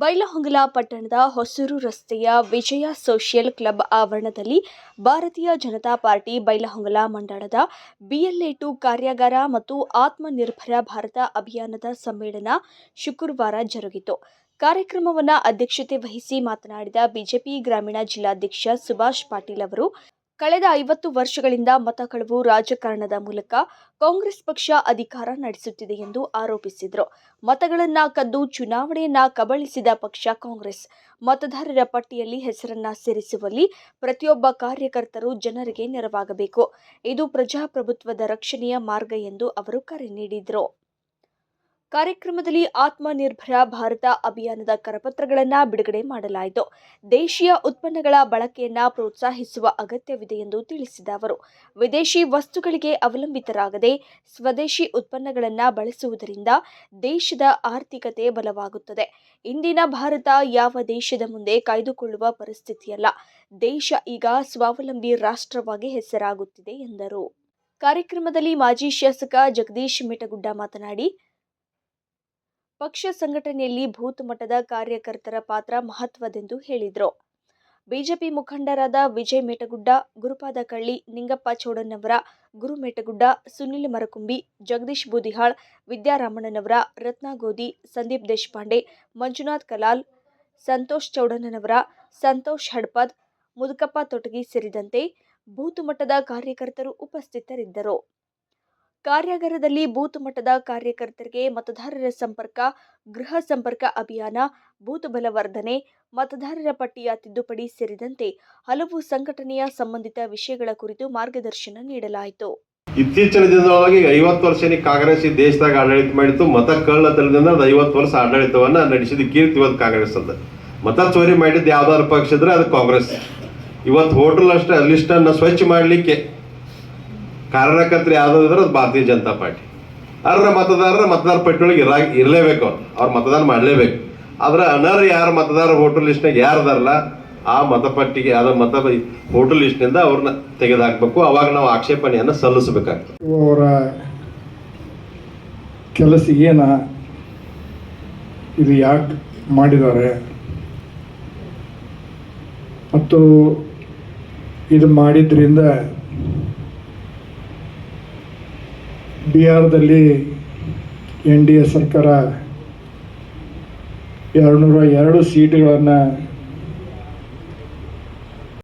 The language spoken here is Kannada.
ಬೈಲಹೊಂಗಲ ಪಟ್ಟಣದ ಹೊಸೂರು ರಸ್ತೆಯ ವಿಜಯ ಸೋಷಿಯಲ್ ಕ್ಲಬ್ ಆವರಣದಲ್ಲಿ ಭಾರತೀಯ ಜನತಾ ಪಾರ್ಟಿ ಬೈಲಹೊಂಗಲ ಮಂಡಳದ BLA2 ಕಾರ್ಯಾಗಾರ ಮತ್ತು ಆತ್ಮನಿರ್ಭರ ಭಾರತ ಅಭಿಯಾನದ ಸಮ್ಮೇಳನ ಶುಕ್ರವಾರ ಜರುಗಿತು. ಕಾರ್ಯಕ್ರಮವನ್ನು ಅಧ್ಯಕ್ಷತೆ ವಹಿಸಿ ಮಾತನಾಡಿದ ಬಿಜೆಪಿ ಗ್ರಾಮೀಣ ಜಿಲ್ಲಾಧ್ಯಕ್ಷ ಸುಭಾಷ್ ಪಾಟೀಲ್ ಅವರು, ಕಳೆದ 50 ವರ್ಷಗಳಿಂದ ಮತ ಕಳವು ರಾಜಕಾರಣದ ಮೂಲಕ ಕಾಂಗ್ರೆಸ್ ಪಕ್ಷ ಅಧಿಕಾರ ನಡೆಸುತ್ತಿದೆ ಎಂದು ಆರೋಪಿಸಿದರು. ಮತಗಳನ್ನ ಕದ್ದು ಚುನಾವಣೆಯನ್ನ ಕಬಳಿಸಿದ ಪಕ್ಷ ಕಾಂಗ್ರೆಸ್. ಮತದಾರರ ಪಟ್ಟಿಯಲ್ಲಿ ಹೆಸರನ್ನ ಸೇರಿಸುವಲ್ಲಿ ಪ್ರತಿಯೊಬ್ಬ ಕಾರ್ಯಕರ್ತರು ಜನರಿಗೆ ನೆರವಾಗಬೇಕು. ಇದು ಪ್ರಜಾಪ್ರಭುತ್ವದ ರಕ್ಷಣೆಯ ಮಾರ್ಗ ಎಂದು ಅವರು ಕರೆ ನೀಡಿದರು. ಕಾರ್ಯಕ್ರಮದಲ್ಲಿ ಆತ್ಮನಿರ್ಭರ ಭಾರತ ಅಭಿಯಾನದ ಕರಪತ್ರಗಳನ್ನು ಬಿಡುಗಡೆ ಮಾಡಲಾಯಿತು. ದೇಶೀಯ ಉತ್ಪನ್ನಗಳ ಬಳಕೆಯನ್ನು ಪ್ರೋತ್ಸಾಹಿಸುವ ಅಗತ್ಯವಿದೆ ಎಂದು ತಿಳಿಸಿದ ಅವರು, ವಿದೇಶಿ ವಸ್ತುಗಳಿಗೆ ಅವಲಂಬಿತರಾಗದೆ ಸ್ವದೇಶಿ ಉತ್ಪನ್ನಗಳನ್ನು ಬಳಸುವುದರಿಂದ ದೇಶದ ಆರ್ಥಿಕತೆ ಬಲವಾಗುತ್ತದೆ. ಇಂದಿನ ಭಾರತ ಯಾವ ದೇಶದ ಮುಂದೆ ಕಾಯ್ದುಕೊಳ್ಳುವ ಪರಿಸ್ಥಿತಿಯಲ್ಲ. ದೇಶ ಈಗ ಸ್ವಾವಲಂಬಿ ರಾಷ್ಟ್ರವಾಗಿ ಹೆಸರಾಗುತ್ತಿದೆ ಎಂದರು. ಕಾರ್ಯಕ್ರಮದಲ್ಲಿ ಮಾಜಿ ಶಾಸಕ ಜಗದೀಶ್ ಮೆಟಗುಡ್ಡ ಮಾತನಾಡಿ, ಪಕ್ಷ ಸಂಘಟನೆಯಲ್ಲಿ ಬೂತ್ ಮಟ್ಟದ ಕಾರ್ಯಕರ್ತರ ಪಾತ್ರ ಮಹತ್ವದೆಂದು ಹೇಳಿದರು. ಬಿಜೆಪಿ ಮುಖಂಡರಾದ ವಿಜಯ್ ಮೇಟಗುಡ್ಡ, ಗುರುಪಾದ ಕಳ್ಳಿ, ನಿಂಗಪ್ಪ ಚೌಡನ್ನವರ, ಗುರು ಮೇಟಗುಡ್ಡ, ಸುನಿಲ್ ಮರಕುಂಬಿ, ಜಗದೀಶ್ ಬೂದಿಹಾಳ್, ವಿದ್ಯಾರಾಮಣ್ಣನವರ, ರತ್ನಗೋದಿ, ಸಂದೀಪ್ ದೇಶಪಾಂಡೆ, ಮಂಜುನಾಥ್ ಕಲಾಲ್, ಸಂತೋಷ್ ಚೌಡನ್ನವರ, ಸಂತೋಷ್ ಹಡ್ಪದ್, ಮುದುಕಪ್ಪ ತೊಟಗಿ ಸೇರಿದಂತೆ ಬೂತ್ ಮಟ್ಟದ ಕಾರ್ಯಕರ್ತರು ಉಪಸ್ಥಿತರಿದ್ದರು. ಕಾರ್ಯಾಗಾರದಲ್ಲಿ ಬೂತ್ ಮಟ್ಟದ ಕಾರ್ಯಕರ್ತರಿಗೆ ಮತದಾರರ ಸಂಪರ್ಕ, ಗೃಹ ಸಂಪರ್ಕ ಅಭಿಯಾನ, ಬೂತ್ ಬಲವರ್ಧನೆ, ಮತದಾರರ ಪಟ್ಟಿಯ ತಿದ್ದುಪಡಿ ಸೇರಿದಂತೆ ಹಲವು ಸಂಘಟನೆಯ ಸಂಬಂಧಿತ ವಿಷಯಗಳ ಕುರಿತು ಮಾರ್ಗದರ್ಶನ ನೀಡಲಾಯಿತು. ಇತ್ತೀಚಿನ ದಿನದೊಳಗೆ 50 ವರ್ಷ ಕಾಂಗ್ರೆಸ್ ಈ ದೇಶದಾಗ ಆಡಳಿತ ಮಾಡಿತ್ತು. ಮತ ಕಳ್ಳತನದಿಂದ 50 ವರ್ಷ ಆಡಳಿತವನ್ನ ನಡೆಸಿದ ಕೀರ್ತಿ ಇವತ್ತು ಕಾಂಗ್ರೆಸ್ ಅದ. ಮತ ಚೋರಿ ಮಾಡಿದ್ದು ಯಾವ್ದಾದ್ರು ಪಕ್ಷ ಇದ್ರೆ ಅದು ಕಾಂಗ್ರೆಸ್. ಇವತ್ತು ಹೋಟೆಲ್ ಅಷ್ಟೇ ಲಿಸ್ಟನ್ನು ಸ್ವಚ್ಛ ಮಾಡಲಿಕ್ಕೆ ಕಾರಣಕರ್ತರು ಯಾವುದಾದ್ರೆ ಅದು ಭಾರತೀಯ ಜನತಾ ಪಾರ್ಟಿ. ಅರ್ಹ ಮತದಾರ ಪಟ್ಟಿಯೊಳಗೆ ಇರಲೇಬೇಕು. ಅವ್ರು ಮತದಾನ ಮಾಡಲೇಬೇಕು. ಆದ್ರೆ ಅನರ್ಹ ಯಾರು ಮತದಾರ ವೋಟರ್ ಲಿಸ್ಟ್ನಾಗ ಯಾರದಾರಲ್ಲ ಆ ಮತಪಟ್ಟಿಗೆ ವೋಟರ್ ಲಿಸ್ಟ್ನಿಂದ ಅವ್ರನ್ನ ತೆಗೆದುಹಾಕಬೇಕು. ಅವಾಗ ನಾವು ಆಕ್ಷೇಪಣೆಯನ್ನು ಸಲ್ಲಿಸಬೇಕಾಗ್ತದೆ. ಅವರ ಕೆಲಸ ಏನ, ಇದು ಯಾಕೆ ಮಾಡಿದ್ದಾರೆ ಮತ್ತು ಇದು ಮಾಡಿದ್ರಿಂದ ಬಿಹಾರದಲ್ಲಿ NDA ಸರ್ಕಾರ 202 ಸೀಟುಗಳನ್ನು